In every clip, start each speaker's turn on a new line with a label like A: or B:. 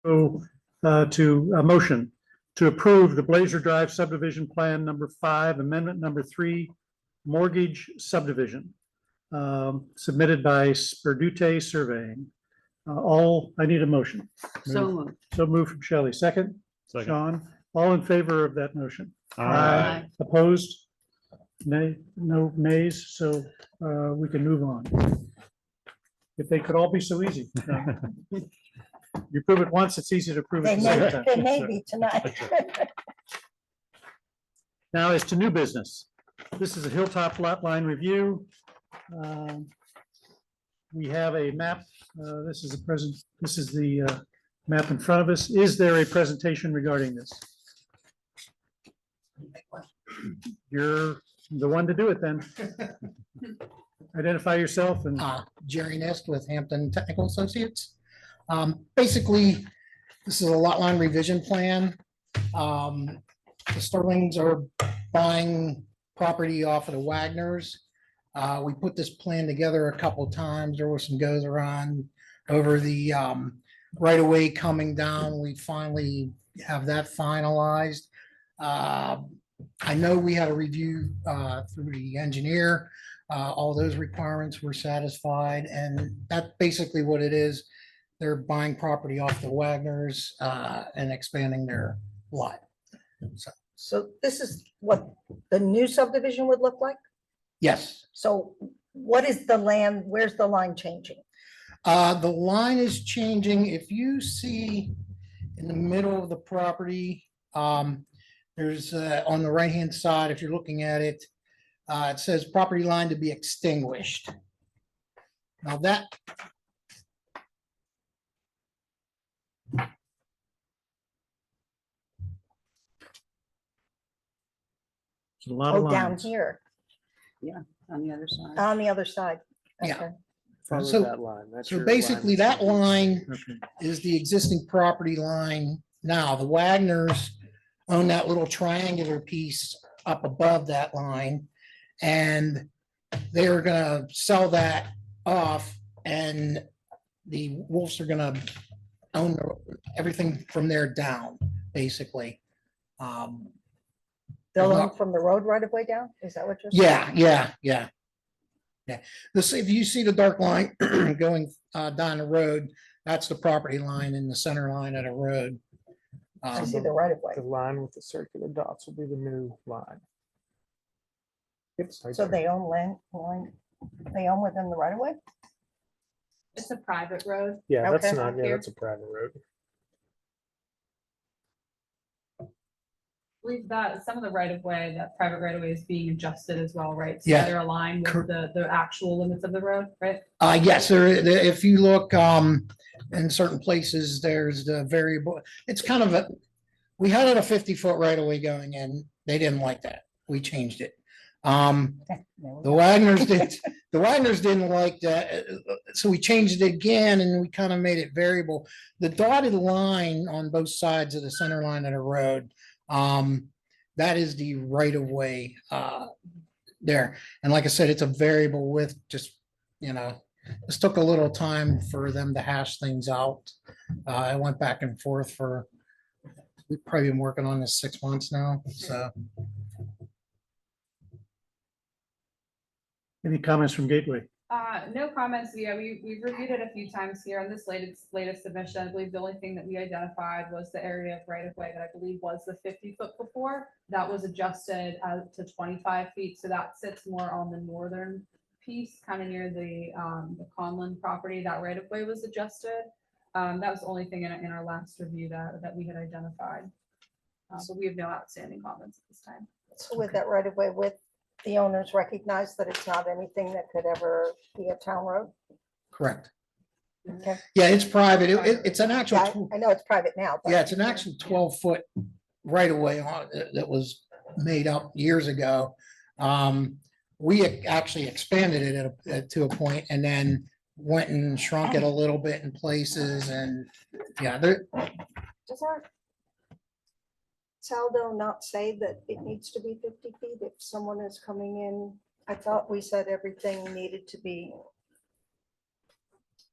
A: go to a motion to approve the Blazer Drive subdivision plan number 5, amendment number 3, mortgage subdivision, submitted by Sperdute Surveying. I need a motion.
B: So moved.
A: So moved from Shelley. Second?
C: Second.
A: Sean, all in favor of that motion?
C: Aye.
A: Opposed? Nay, no nays, so we can move on. If they could all be so easy. You prove it once, it's easy to prove it
B: They
A: the
B: may,
A: second time.
B: they may be tonight.
A: Now as to new business. This is a Hilltop lot line review. We have a map. This is the map in front of us. Is there a presentation regarding this? You're the one to do it then. Identify yourself and
D: Jerry Nest with Hampton Technical Associates. Basically, this is a lot line revision plan. The Sterlings are buying property off of the Wagners. We put this plan together a couple of times. There was some goes around over the right of way coming down. We finally have that finalized. I know we had a review through the engineer. All those requirements were satisfied, and that's basically what it is. They're buying property off the Wagners and expanding their lot.
B: So this is what the new subdivision would look like?
D: Yes,
B: So what is the land, where's the line changing?
D: the line is changing. If you see in the middle of the property, there's on the right-hand side, if you're looking at it, it says property line to be extinguished. Now that
A: a lot of
B: Oh, down
A: lines.
B: here,
E: On the other side.
B: on the other side.
D: Yeah.
B: Okay.
C: Follow
D: So-
C: that line. That's
D: so
C: your
D: basically
C: that's
D: that line
A: Okay.
D: is the existing property line. Now, the Wagners own that little triangular piece up above that line. And they're gonna sell that off, and the Wolves are gonna own everything from there down, basically.
B: They'll
D: Not-
B: own from the road right of way down? Is that what you're saying?
D: Yeah. This, if you see the dark line going down the road, that's the property line in the center line of the road.
B: I see the right of way.
C: The line with the circular dots will be the new line. It's right
B: So
C: there.
B: they own they own within the right of way?
E: It's a private road.
C: Yeah, that's
B: okay.
C: not, yeah,
E: Here.
C: that's a private road.
E: I believe that some of the right of way, that private right of way is being adjusted as well, right? So
D: Yeah.
E: they're aligned
D: Cor-
E: with the actual limits of the road, right?
D: Yes, if you look, in certain places, there's the variable, it's kind of a, we had it a 50-foot right of way going in. They didn't like that. We changed it. The Wagners didn't like that, so we changed it again and we kind of made it variable. The dotted line on both sides of the center line of the road, that is the right of way, there. And like I said, it's a variable width, just, this took a little time for them to hash things out. I went back and forth we've probably been working on this 6 months now, so.
A: Any comments from Gateway?
E: No comments. Yeah, we've reviewed it a few times here on this latest submission. I believe the only thing that we identified was the area of right of way that I believe was the 50-foot before. That was adjusted to 25 feet. So that sits more on the northern piece, kind of near the Conlon property. That right of way was adjusted. That was the only thing in our last review that we had identified. So we have no outstanding comments at this time.
B: So with that right of way, with the owners recognize that it's not anything that could ever be a town road?
D: Correct.
B: Okay.
D: Yeah, it's private. It's an actual,
B: Yeah, I know it's private now. but-
D: yeah, it's an actual 12-foot right away on that was made up years ago. We actually expanded it to a point and then went and shrunk it a little bit in places, and yeah,
B: Does our Saldo not say that it needs to be 50 feet if someone is coming in? I thought we said everything needed to be,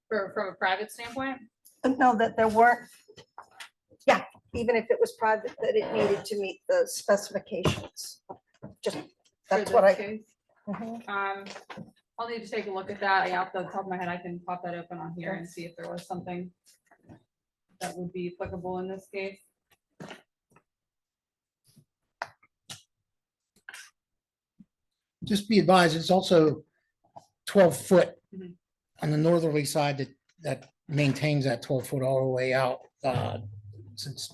E: From a private standpoint,
B: no, that there weren't even if it was private, that it needed to meet the specifications. Just,
E: for
B: that's
E: this
B: what I.
E: case.
B: Mhm.
E: I'll need to take a look at that. Yeah, off the top of my head, I can pop that open on here and see if there was something that would be applicable in this case.
D: Just be advised, it's also 12 foot
E: Mhm.
D: on the northerly side that maintains that 12 foot all the way out. Since,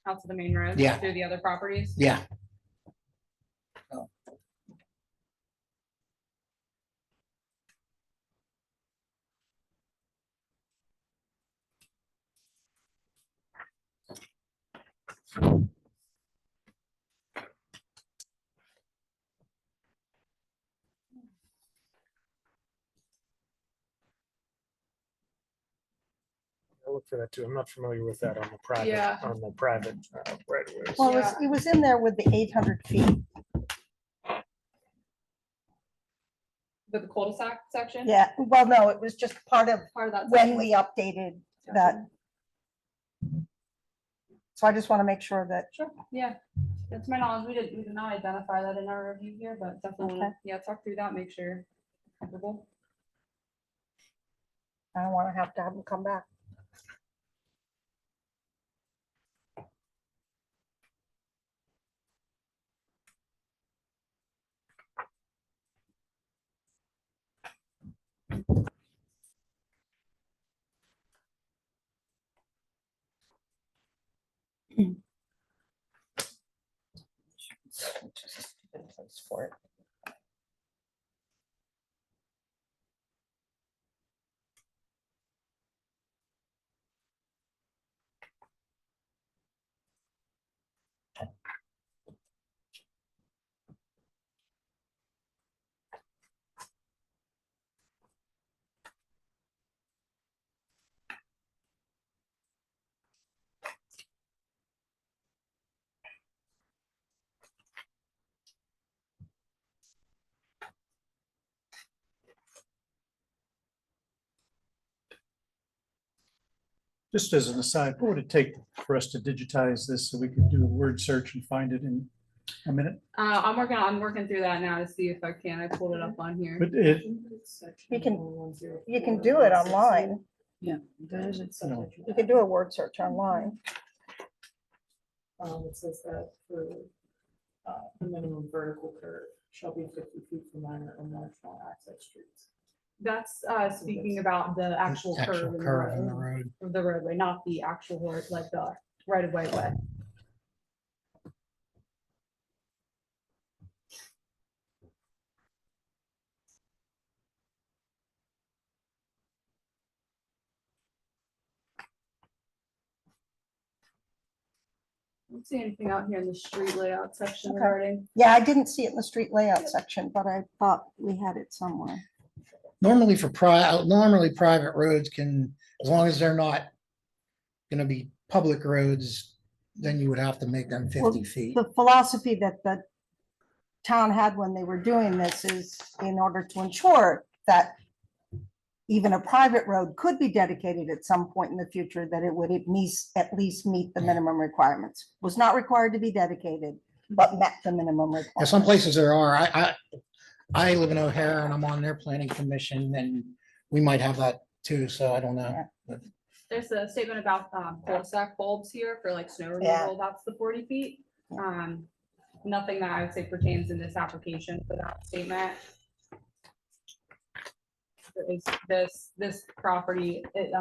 E: Out to the main road.
D: Yeah.
E: Through the other properties.
D: yeah,
C: I'll look for that too. I'm not familiar with that on the
E: Yeah.
C: private right of ways.
B: Well,
E: Yeah.
B: it was in there with the 800 feet.
E: With the cul-de-sac section.
B: Yeah, well, no, it was just part of
E: Part of that.
B: when
E: section.
B: we updated that. So I just want to make sure that,
E: Sure, yeah. That's my knowledge. We did not identify that in our review here, but definitely,
B: Okay.
E: yeah, talk through that, make sure comfortable.
B: I don't want to have them come back. For it.
A: Just as an aside, what would it take for us to digitize this so we could do a word search and find it in a minute?
E: I'm working through that now to see if I can. I pulled it up on here.
A: But it,
B: You can do it online.
F: Yeah. that is it.
A: No.
B: You can do a word search online.
F: It says that for the minimum vertical curve shall be 50 feet from minor or marginal access streets.
E: That's speaking about the actual curve
D: actual
E: in the
D: curve in the
E: road,
D: road.
E: of the roadway, not the actual road, like the right of way way. Don't see anything out here in the street layout section
B: Okay.
E: regarding.
B: Yeah, I didn't see it in the street layout section, but I thought we had it somewhere.
D: Normally private roads can, as long as they're not gonna be public roads, then you would have to make them
B: Well,
D: 50 feet.
B: The philosophy that the town had when they were doing this is in order to ensure that even a private road could be dedicated at some point in the future, that it would at least meet the minimum requirements. Was not required to be dedicated, but met the minimum
D: Yeah,
B: requirements.
D: some places there are. I live in O'Hare and I'm on their planning commission and we might have that too, so I don't know.
E: There's a statement about cul-de-sac bulbs here for like snow
B: Yeah.
E: removal. That's the 40 feet. Nothing that I would say pertains in this application for that statement. There is this property, it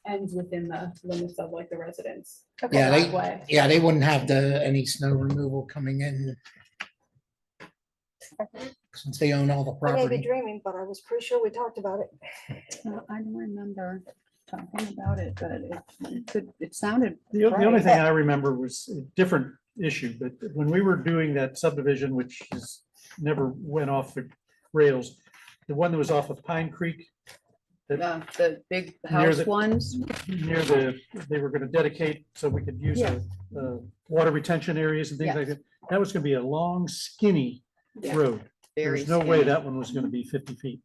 E: ends within the limits of like the residence.
B: Okay.
D: Yeah,
E: driveway.
D: they wouldn't have any snow removal coming in. Since they own all the
B: I may be
D: property.
B: dreaming, but I was pretty sure we talked about it.
F: I don't remember talking about it, but it sounded.
A: the only
F: right.
A: thing I remember was a different issue, but when we were doing that subdivision, which is never went off the rails, the one that was off of Pine Creek,
F: The big
A: Near
F: house
A: the-
F: ones.
A: near they were gonna dedicate so we could use
F: Yeah.
A: water retention areas and things like that. That was gonna be a long skinny
F: Yeah.
A: road.
F: Very
A: There's no way
F: skinny.
A: that one was gonna be 50 feet.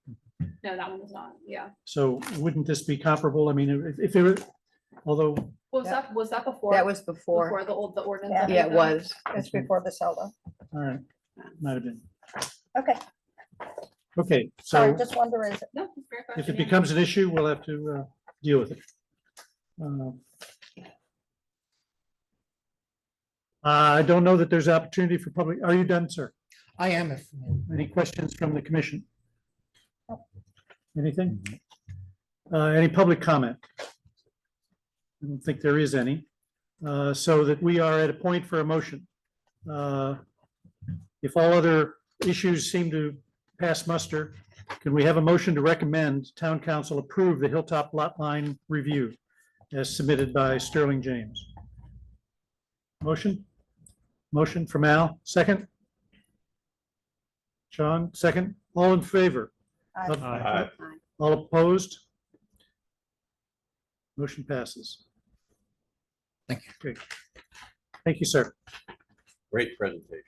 E: No, that one was not, yeah.
A: So wouldn't this be comparable? I mean, if it were, although,
E: Was that before?
G: That was
E: Before
G: before.
E: the ordinance?
B: Yeah.
E: that we
G: Yeah, it
E: did?
G: was.
B: It's before the SELDA.
A: all right, might have been.
B: Okay,
A: Okay,
B: sorry,
A: so
B: just wonder, is it,
E: No, it's a fair
A: if
E: question,
A: it
E: yeah.
A: becomes an issue, we'll have to deal with it. I don't know that there's opportunity for public, are you done, sir?
D: I am if.
A: Any questions from the commission? Anything? Any public comment? I don't think there is any. So that we are at a point for a motion. If all other issues seem to pass muster, can we have a motion to recommend town council approve the Hilltop Lot Line Review as submitted by Sterling James? Motion? Motion from Al, second? Sean, second? All in favor?
B: Aye.
A: All opposed? Motion passes.
D: Thank
A: you. Great. Thank you, sir.
H: Great presentation.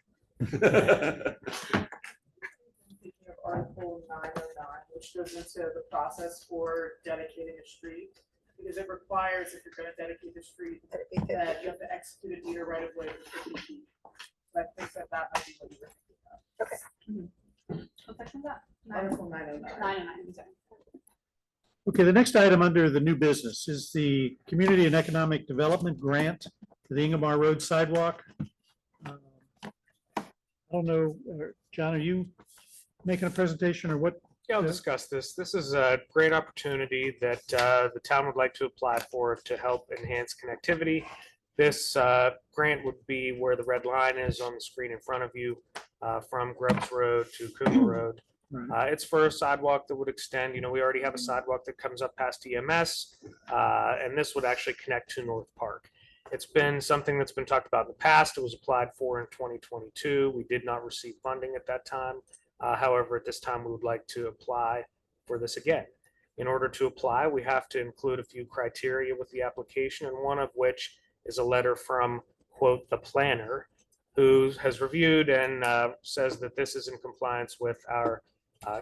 F: Speaking of Article 909, which goes into the process for dedicating a street, because it requires, if you're gonna dedicate the street, that you have to execute a deed of right of way for 50 feet. So I think that that might be what you were thinking of.
E: What section is that?
F: Article 909.
E: 909, sorry.
A: Okay, the next item under the new business is the Community and Economic Development Grant for the Ingomar Road Sidewalk. I don't know, John, are you making a presentation or what?
C: Yeah, I'll
A: Yeah.
C: discuss this. This is a great opportunity that the town would like to apply for to help enhance connectivity. This grant would be where the red line is on the screen in front of you, from Grubbs Road to Cooper Road.
A: Right.
C: It's for a sidewalk that would extend, we already have a sidewalk that comes up past EMS, and this would actually connect to North Park. It's been something that's been talked about in the past. It was applied for in 2022. We did not receive funding at that time. However, at this time, we would like to apply for this again. In order to apply, we have to include a few criteria with the application, and one of which is a letter from, quote, the planner, who has reviewed and says that this is in compliance with our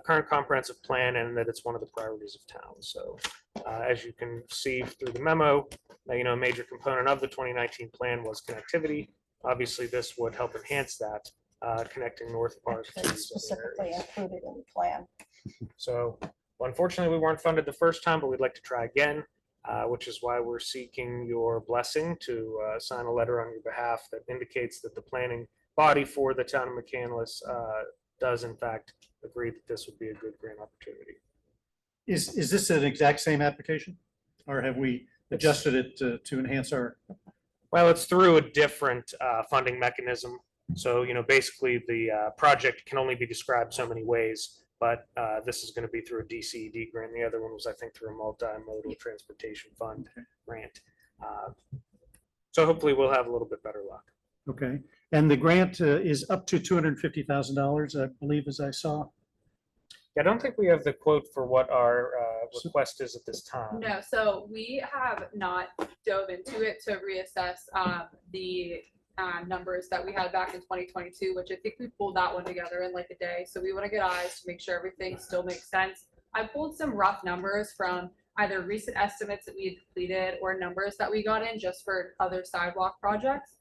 C: current comprehensive plan and that it's one of the priorities of town. So as you can see through the memo, a major component of the 2019 plan was connectivity. Obviously, this would help enhance that, connecting North Park to
B: It's
C: these other
B: specifically
C: areas.
B: included in the plan.
C: So unfortunately, we weren't funded the first time, but we'd like to try again, which is why we're seeking your blessing to sign a letter on your behalf that indicates that the planning body for the town of McCandless does in fact agree that this would be a good grant opportunity.
A: Is this an exact same application? Or have we adjusted it to enhance our,
C: Well, it's through a different funding mechanism. So, basically the project can only be described so many ways, but this is going to be through a DCED grant. The other one was, I think, through a multimodal transportation fund grant. So hopefully we'll have a little bit better luck.
A: okay? And the grant is up to $250,000, I believe, as I saw.
C: I don't think we have the quote for what our request is at this time.
E: No, so we have not dove into it to reassess the numbers that we had back in 2022, which I think we pulled that one together in like a day. So we want to get eyes to make sure everything still makes sense. I pulled some rough numbers from either recent estimates that we had completed or numbers that we got in just for other sidewalk projects.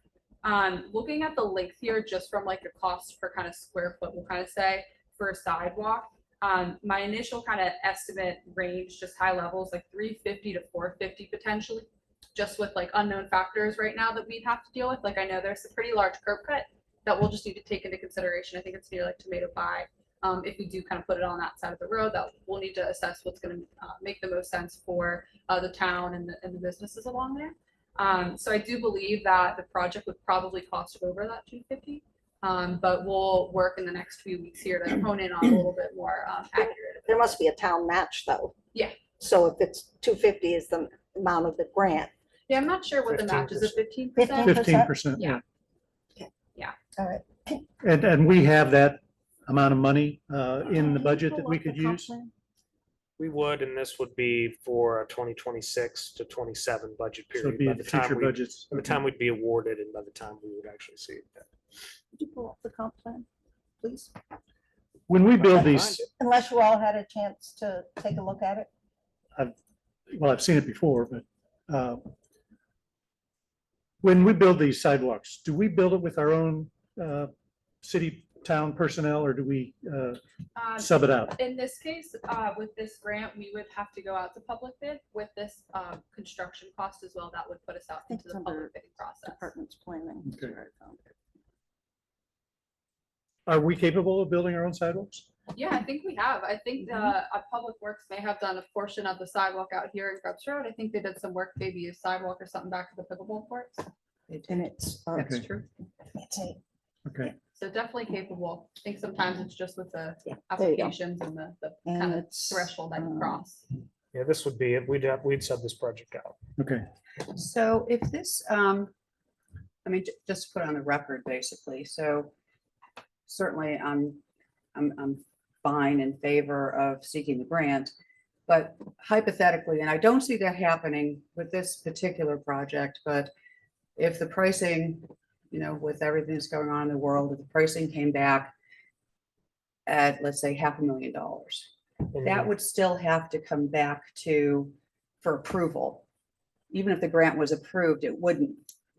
E: Looking at the length here, just from like a cost per kind of square foot, we'll kind of say for a sidewalk. My initial kind of estimate range, just high levels, like 350 to 450 potentially, just with like unknown factors right now that we'd have to deal with. Like I know there's a pretty large curb cut that we'll just need to take into consideration. I think it's near like Tomato Pie. If we do kind of put it on that side of the road, that we'll need to assess what's going to make the most sense for the town and the businesses along there. So I do believe that the project would probably cost over that 250. But we'll work in the next few weeks here to hone in on a little bit more accurate.
B: There must be a town match though.
E: Yeah.
B: So if it's 250 is the amount of the grant.
E: Yeah, I'm not sure what the match is. At 15%.
A: 15%.
E: Yeah.
B: All right.
A: And we have that amount of money in the budget that we could use?
C: We would, and this would be for a 2026 to 27 budget
A: So it'd
C: period.
A: be
C: By
A: in
C: the
A: the
C: time
A: future
C: we-
A: budgets.
C: by the time we'd be awarded and by the time we would actually see it.
B: Could you pull up the comp plan, please?
A: When we build
C: I'll find
A: these,
C: it.
B: Unless you all had a chance to take a look at it.
A: well, I've seen it before, but When we build these sidewalks, do we build it with our own city, town personnel, or do we sub it out?
E: In this case, with this grant, we would have to go out to public bid with this construction cost as well. That would put us out
B: think
E: into the
B: it's under
E: public bidding process.
B: Department's planning.
A: Okay. Are we capable of building our own sidewalks?
E: Yeah, I think we have. I think Public Works may have done a portion of the sidewalk out here in Grubbs Road. I think they did some work, maybe a sidewalk or something back to the pickleball courts.
B: And it's,
A: That's Okay.
E: true.
B: it's a,
A: Okay,
E: So definitely capable. I think sometimes it's just with the
B: Yeah, there you go.
E: applications and the
B: and
E: kind of
B: it's.
E: threshold that you
B: um,
E: cross.
C: Yeah, this would be, we'd sub this project out.
A: okay.
G: So if this, I mean, just to put on the record, basically, so certainly I'm fine in favor of seeking the grant. But hypothetically, and I don't see that happening with this particular project, but if the pricing, you know, with everything that's going on in the world, if the pricing came back at, let's say, $500,000,
C: And
G: that would still have to come back for approval. Even if the grant was approved, it wouldn't,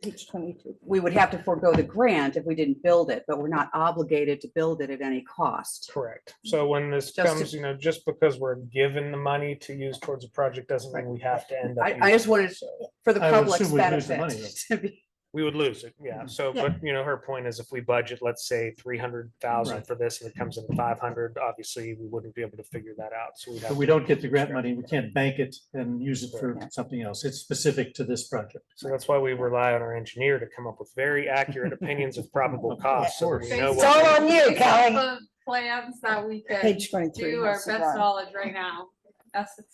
B: Page 22.
G: we would have to forego the grant if we didn't build it, but we're not obligated to build it at any cost.
C: Correct. So when this
G: Just to-
C: comes, just because we're given the money to use towards a project doesn't mean we have to end up.
G: I
C: using
G: just
C: it.
G: wanted-
C: So
G: For the
A: I would
G: public's
A: assume we'd lose the
G: benefit.
A: money,
G: to be-
C: we would lose it, yeah. So,
G: Yeah.
C: but her point is if we budget, let's say 300,000
A: Right.
C: for this and it comes in at 500, obviously we wouldn't be able to figure that out. So we'd have
A: But we
C: to-
A: don't get the grant money, we can't bank it and use it for
B: Yeah.
A: something else. It's specific to this project.
C: So that's why we rely on our engineer to come up with very accurate opinions of probable costs. So that we know
B: It's all
C: what-
B: on you,
E: Based
B: Kelly.
E: off the Plans that we can
B: Page 23.
E: do our
B: Mr.
E: best
B: Brown.
E: knowledge right now.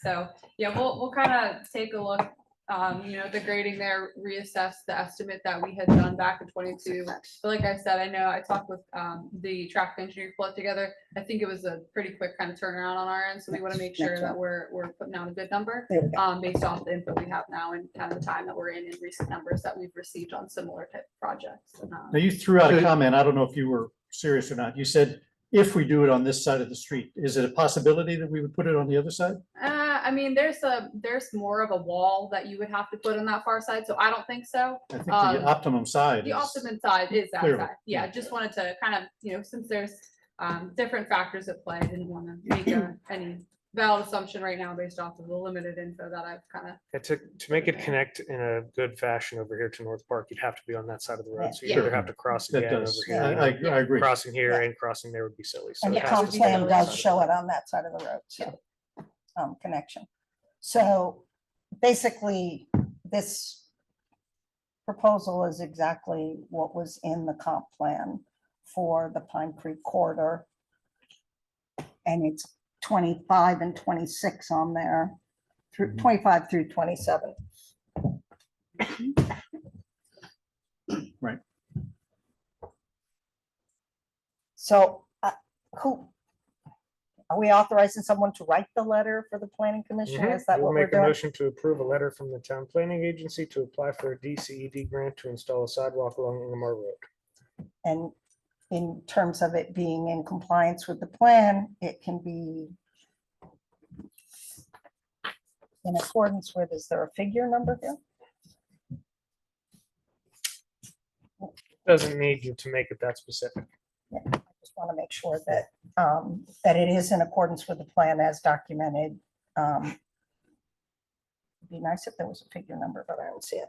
E: So, yeah, we'll kind of take a look, the grading there, reassess the estimate that we had done back in 22. But like I said, I know I talked with the traffic engineer, pull it together. I think it was a pretty quick kind of turnaround on our end, so we want to make sure
B: Next
E: that we're putting out a good number.
B: There we go.
E: Based off the info we have now and kind of the time that we're in and recent numbers that we've received on similar type projects.
A: Now, you threw out a comment, I don't know if you were serious or not. You said, if we do it on this side of the street, is it a possibility that we would put it on the other side?
E: I mean, there's more of a wall that you would have to put on that far side, so I don't think so.
A: I think the
E: Um,
A: optimum side
E: The
A: is,
E: optimum side is that
A: Clearly,
E: side. Yeah,
A: yeah.
E: just wanted to kind of, since there's different factors at play, I didn't want to make any valid assumption right now based off of the limited info that I've kind of.
C: And to make it connect in a good fashion over here to North Park, you'd have to be on that side of the road. So you
E: Yeah.
C: either have to cross
A: that
C: again over
A: does,
C: here.
A: I agree.
C: Crossing here and crossing there would be silly. So
B: And
C: it
B: the
C: has to
B: comp
C: be
B: plan
C: on that
B: does
C: side of
B: show
C: the
B: it on that side of the road, so, connection. So basically, this proposal is exactly what was in the comp plan for the Pine Creek corridor. And it's 25 and 26 on there, through 25 through 27.
A: Right.
B: So, are we authorizing someone to write the letter for the planning commission?
C: Mhm.
B: Is that
C: We'll
B: what we're
C: make a
B: doing?
C: motion to approve a letter from the town planning agency to apply for a DCED grant to install a sidewalk along Inglemoor Road.
B: And in terms of it being in compliance with the plan, it can be in accordance with, is there a figure number here?
C: Doesn't need you to make it that specific.
B: I just want to make sure that, that it is in accordance with the plan as documented. It'd be nice if there was a figure number, but I don't see it.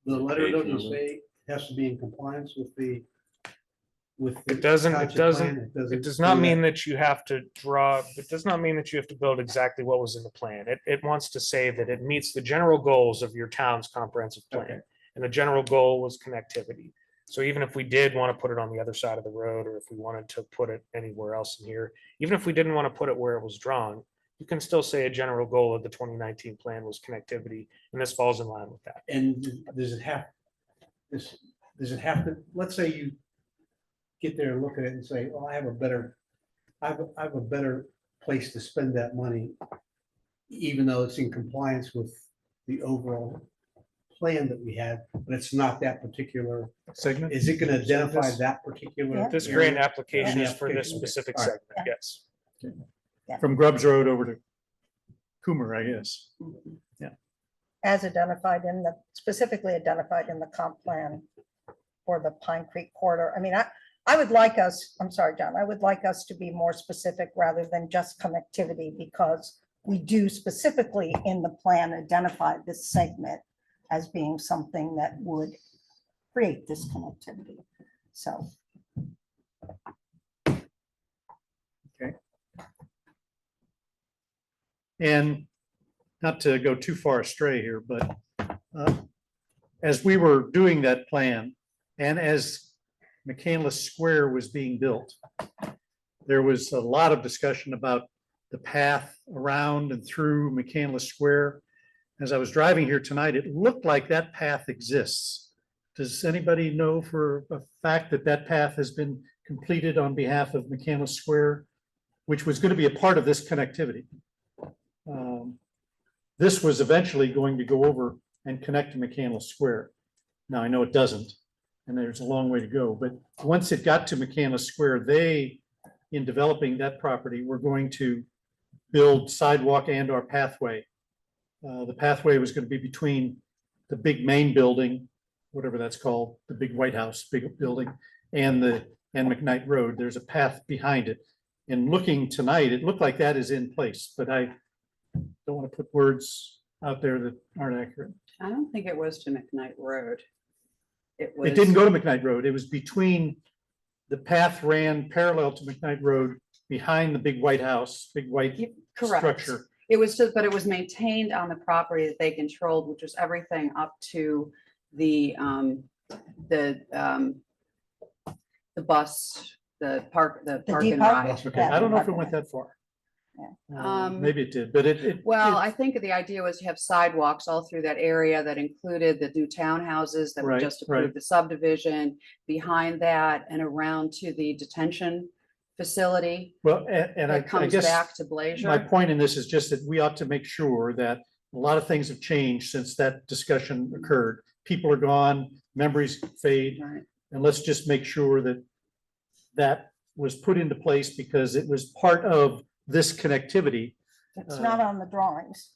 I: The letter
H: Page
I: doesn't
H: number.
I: say, it has to be in compliance with the.
C: It doesn't,
I: township plan.
C: it does not mean that you have to draw, it does not mean that you have to build exactly what was in the plan. It wants to say that it meets the general goals of your town's comprehensive
I: Okay.
C: plan. And the general goal was connectivity. So even if we did want to put it on the other side of the road, or if we wanted to put it anywhere else in here, even if we didn't want to put it where it was drawn, you can still say a general goal of the 2019 plan was connectivity, and this falls in line with that.
I: And does it have, does it have to, let's say you get there and look at it and say, oh, I have a better place to spend that money, even though it's in compliance with the overall plan that we had, but it's not that particular.
A: Segment?
I: Is it gonna identify that particular?
B: Yeah.
C: This
I: area?
C: grant application
I: Yeah.
C: is for this
I: Okay.
C: specific
I: All right.
C: segment, yes.
A: From Grubbs Road over to Coomer, I guess.
B: as identified in the, specifically identified in the comp plan for the Pine Creek corridor. I mean, I would like us, I'm sorry, John, I would like us to be more specific rather than just connectivity, because we do specifically in the plan identify this segment as being something that would create this connectivity. So.
A: And not to go too far astray here, but as we were doing that plan and as McCandless Square was being built, there was a lot of discussion about the path around and through McCandless Square. As I was driving here tonight, it looked like that path exists. Does anybody know for a fact that that path has been completed on behalf of McCandless Square, which was going to be a part of this connectivity? This was eventually going to go over and connect to McCandless Square. Now, I know it doesn't, and there's a long way to go, but once it got to McCandless Square, they, in developing that property, were going to build sidewalk and or pathway. The pathway was going to be between the big main building, whatever that's called, the big White House, big building, and McKnight Road. There's a path behind it. And looking tonight, it looked like that is in place, but I don't want to put words out there that aren't accurate.
G: I don't think it was to McKnight Road. It
A: It didn't go to McKnight Road. It was between, the path ran parallel to McKnight Road behind the big White House, big white
G: Correct.
A: structure.
G: It was just, but it was maintained on the property that they controlled, which was everything up to the bus, the park and
B: depot?
G: ride.
A: Okay, I don't know if it went that far.
B: Yeah.
A: Maybe it did, but
G: Well, I think the idea was to have sidewalks all through that area that included the new townhouses that were
A: Right,
G: just
A: right.
G: approved, the subdivision behind that and around to the detention facility
A: well, and I
G: that comes
A: guess
G: back to
A: my
G: Blazer.
A: point in this is just that we ought to make sure that a lot of things have changed since that discussion occurred. People are gone, memories fade,
G: Right.
A: and let's just make sure that that was put into place because it was part of this connectivity.
B: It's not on the drawings.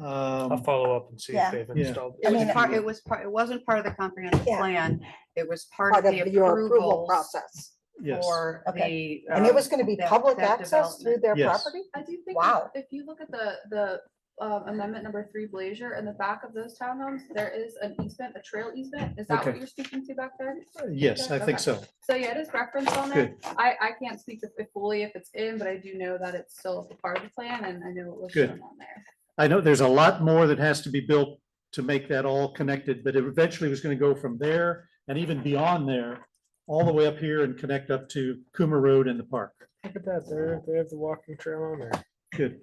C: I'll
A: Um,
C: follow up and see
B: Yeah.
C: if they've
A: Yeah.
C: installed.
G: It was
B: mean,
G: part, it wasn't part of the comprehensive
B: Yeah.
G: plan. It was part of
B: Part
G: the
B: of your approval
G: approvals
B: process.
A: Yes,
G: for
B: Okay.
G: the.
B: And it was going to be
G: that-
B: public
G: that
B: access through
G: development.
B: their
A: Yes.
B: property?
E: I do think
B: Wow.
E: if you look at the amendment number 3 Blazer in the back of those townhomes, there is an easement, a trail easement. Is that what
A: Okay.
E: you're speaking to back there?
A: yes, I think so.
E: So yeah, it is referenced on there.
A: Good.
E: I can't speak to it fully if it's in, but I do know that it's still a part of the plan and I know it was
A: Good.
E: shown on there.
A: I know there's a lot more that has to be built to make that all connected, but it eventually was going to go from there and even beyond there, all the way up here and connect up to Coomer Road and the park.
C: Look at that, there, they have the walking trail on there.
A: Good.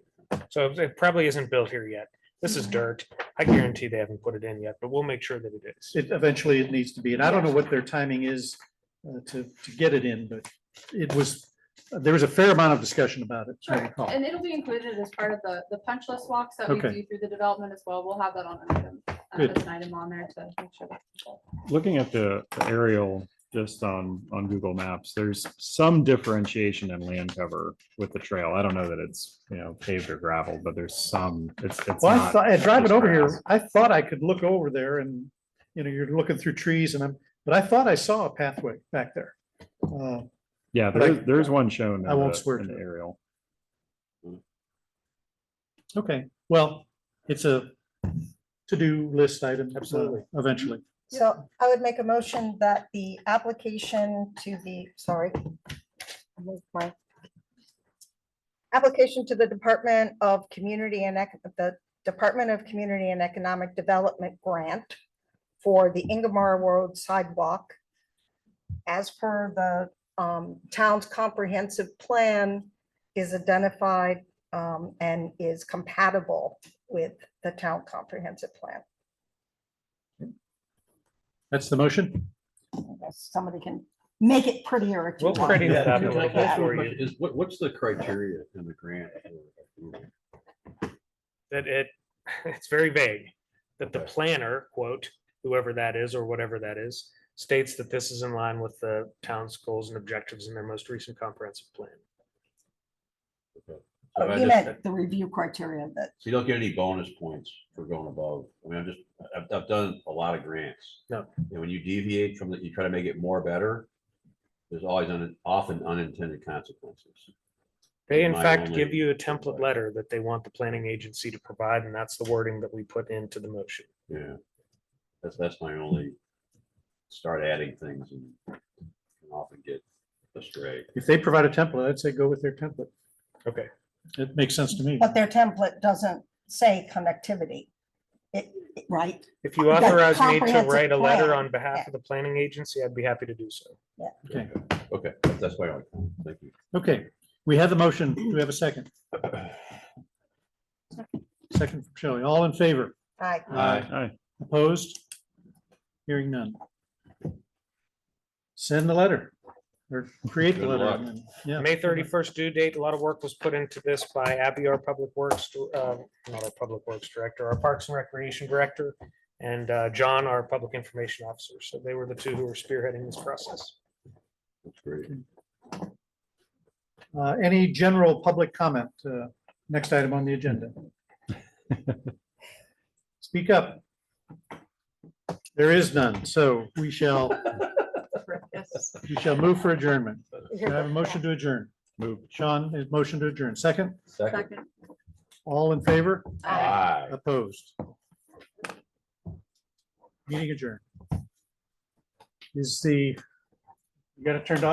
C: So it probably isn't built here yet. This is dirt. I guarantee they haven't put it in yet, but we'll make sure that it is.
A: Eventually it needs to be, and I don't know what their timing is to get it in, but there was a fair amount of discussion about it. I
E: Sure,
A: recall.
E: and it'll be included as part of the punch list walks that we
A: Okay.
E: do through the development as well. We'll have that on an item,
A: Good.
E: as an item on there to make sure. That
J: Looking at the aerial just on Google Maps, there's some differentiation in land cover with the trail. I don't know that it's, paved or gravel, but there's some, it's
A: Well, I
J: not
A: thought, driving
J: just
A: over here,
J: grass.
A: I thought I could look over there and, you're looking through trees but I thought I saw a pathway back there.
J: Yeah,
A: but I-
J: there's one shown
A: I
J: in
A: won't
J: the
A: swear
J: in
A: to
J: the
A: it.
J: aerial.
A: Okay, well, it's a to-do list item.
C: Absolutely.
A: Eventually.
B: So I would make a motion that the application to the, sorry. I moved my- Application to the Department of Community and the Department of Community and Economic Development grant for the Ingomar Road sidewalk as per the town's comprehensive plan is identified and is compatible with the town comprehensive plan.
A: That's the motion?
B: I guess somebody can make it prettier if you
C: We'll
B: want.
C: pretty that up a
H: Yeah,
C: little bit
H: that's
C: for
H: what
C: you.
H: is- what's the criteria in the grant?
C: That it's very vague, that the
H: Okay.
C: planner, quote, whoever that is or whatever that is, states that this is in line with the town's goals and objectives in their most recent comprehensive plan.
B: Oh,
H: I
B: you
H: just-
B: meant the review criteria that,
H: So you don't get any bonus points for going above. I mean, I've done a lot of grants.
C: No.
H: And when you deviate from that, you try to make it more better, there's always often unintended consequences.
C: They in
H: My
C: fact
H: only-
C: give you a template letter that they want the planning agency to provide, and that's the wording that we put into the motion.
H: Yeah. That's my only, start adding things and can often get astray.
A: If they provide a template, I'd say go with their template.
C: Okay.
A: It makes sense to me.
B: but their template doesn't say connectivity. Right?
C: If you
B: That
C: authorize me to
B: comprehensive
C: write a letter
B: plan,
C: on behalf
B: yeah.
C: of the planning agency, I'd be happy to do so.
A: Okay,
H: Okay, that's my only comment. Thank you.
A: okay. We have the motion. Do we have a second? Second from Shelley. All in favor?
B: I,
J: Aye.
A: Opposed? Hearing none. Send the letter or create the
H: Good
A: letter.
H: luck.
A: and then- Yeah.
C: May 31st due date. A lot of work was put into this by Abby, our Public Works, not our Public Works Director, our Parks and Recreation Director, and John, our Public Information Officer. So they were the two who were spearheading this process.
H: That's great.
A: Any general public comment? Next item on the agenda. Speak up. There is none, so we shall move for adjournment. Can I have a motion to adjourn?
J: Move.
A: Sean, is motion to adjourn. Second,
H: Second.
A: all in favor?
H: Aye.
A: Opposed? Meeting adjourned. Is the, you got it turned off?